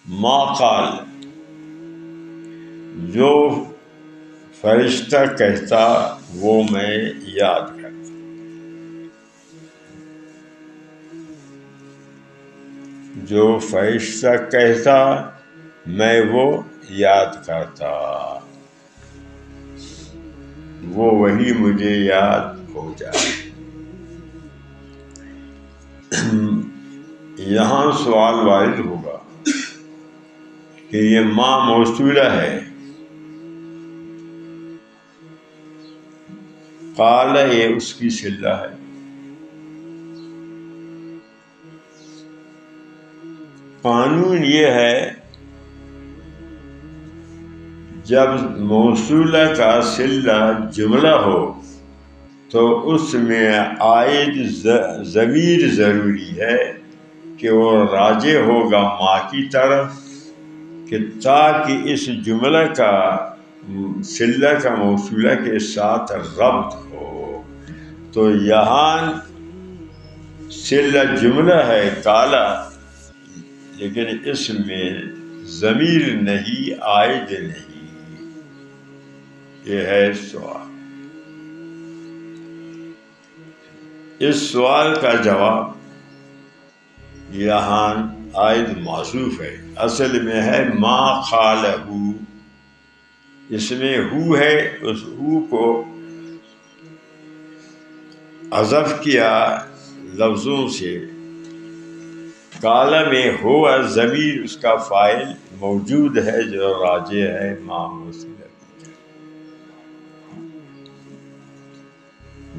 ما قال، جو فرشتہ کہتا وہ میں یاد کرتا. جو فرشتہ کہتا میں وہ یاد کرتا، وہ وہی مجھے یاد ہو جائے. یہاں سوال وارد ہوگا کہ یہ ما موصولہ ہے، قال یہ اس کی صلہ ہے. قانون یہ ہے جب موصولہ کا صلہ جملہ ہو تو اس میں عائد ضمیر ضروری ہے کہ وہ راجع ہوگا ما کی طرف، کہ تاکہ اس جملہ کا صلہ کا موصولہ کے ساتھ ربط ہو. تو یہاں صلہ جملہ ہے کالا، لیکن اس میں ضمیر نہیں، عائد نہیں. یہ ہے سوال. اس سوال کا جواب یہاں عائد معذوف ہے، اصل میں ہے ما قالہ. اس میں ہو ہے، اس ہو کو حذف کیا لفظوں سے. کالا میں ہوا ضمیر اس کا فاعل موجود ہے جو راجع ہے ما موصولہ.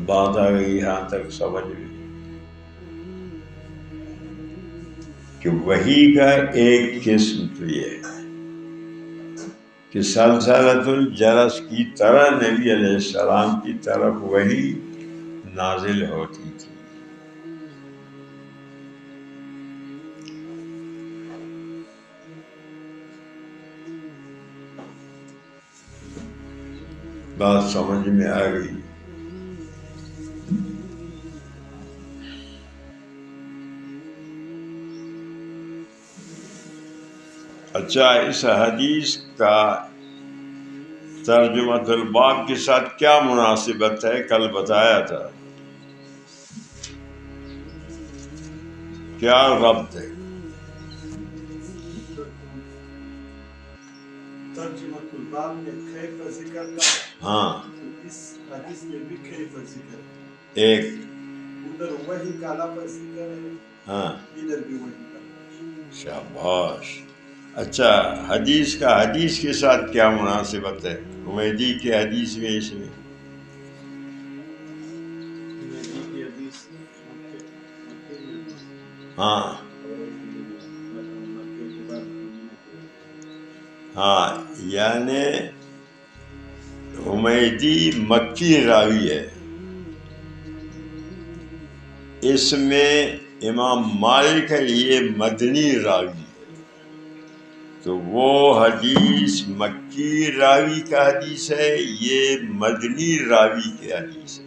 بات آ گئی یہاں تک سمجھ میں کہ وحی کا ایک قسم تو یہ ہے کہ سلسلۃ الجرس کی طرح نبی علیہ السلام کی طرف وحی نازل ہوتی تھی. بات سمجھ میں آ گئی. اچھا، اس حدیث کا ترجمۃ الباب کے ساتھ کیا مناسبت ہے؟ کل بتایا تھا. کیا ربط ہے؟ ترجمۃ الباب میں کیف ذکر تھا، ہاں، اس حدیث میں بھی کیف ذکر ہے. ایک ادھر وحی کا لفظ ذکر ہے، ہاں، ادھر بھی وحی کا لفظ. شاباش. اچھا، حدیث کا حدیث کے ساتھ کیا مناسبت ہے؟ حمیدی کی حدیث میں اس میں ہاں ہاں، یعنی حمیدی مکی راوی ہے. اس میں امام مالک ہے، یہ مدنی راوی ہے. تو وہ حدیث مکی راوی کا حدیث ہے، یہ مدنی راوی کی حدیث ہے.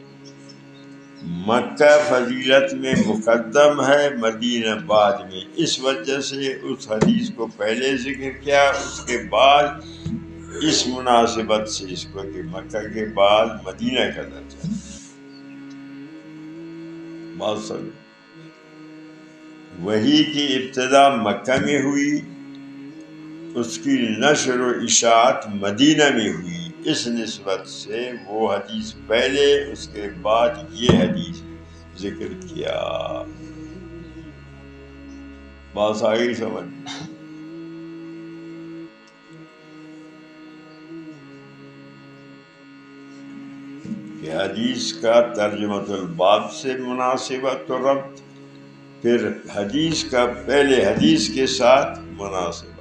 مکہ فضیلت میں مقدم ہے، مدینہ بعد میں. اس وجہ سے اس حدیث کو پہلے ذکر کیا، اس کے بعد اس مناسبت سے اس کو کہ مکہ کے بعد مدینہ کا درجہ. بات سمجھ. وحی کی ابتدا مکہ میں ہوئی، اس کی نشر و اشاعت مدینہ میں ہوئی. اس نسبت سے وہ حدیث پہلے، اس کے بعد یہ حدیث ذکر کیا. بات آگئی سمجھ. کہ حدیث کا ترجمۃ الباب سے مناسبت و ربط، پھر حدیث کا پہلے حدیث کے ساتھ مناسبت.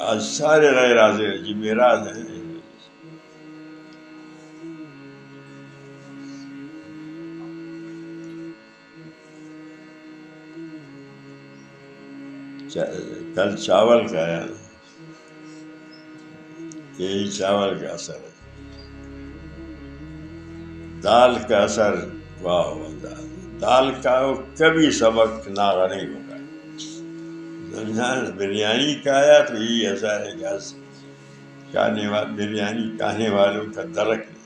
آج سارے غیر حاضر جمعرات ہیں. کل چاول کا ہے، یہی چاول کا اثر ہے. دال کا اثر واہ واہ، دال کا کبھی سبق ناغہ نہیں ہوگا. سمجھا؟ بریانی کھایا تو یہ ایسا ہے کہ بریانی کھانے والوں کا درک نہیں.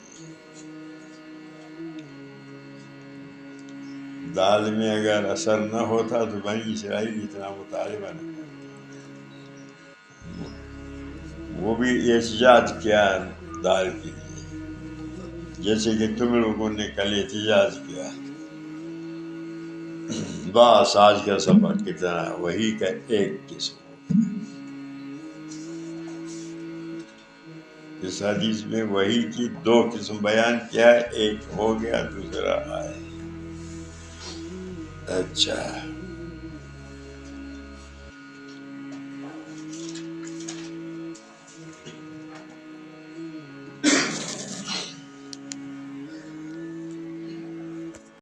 دال میں اگر اثر نہ ہوتا تو بنی اسرائیل اتنا مطالبہ نہ کرتا. وہ بھی احتجاج کیا دال کے لیے، جیسے کہ تم لوگوں نے کل احتجاج کیا. بس آج کا سبق کتنا وہی کا ایک قسم. اس حدیث میں وہی کی دو قسم بیان کیا ہے، ایک ہو گیا دوسرا آئے. اچھا.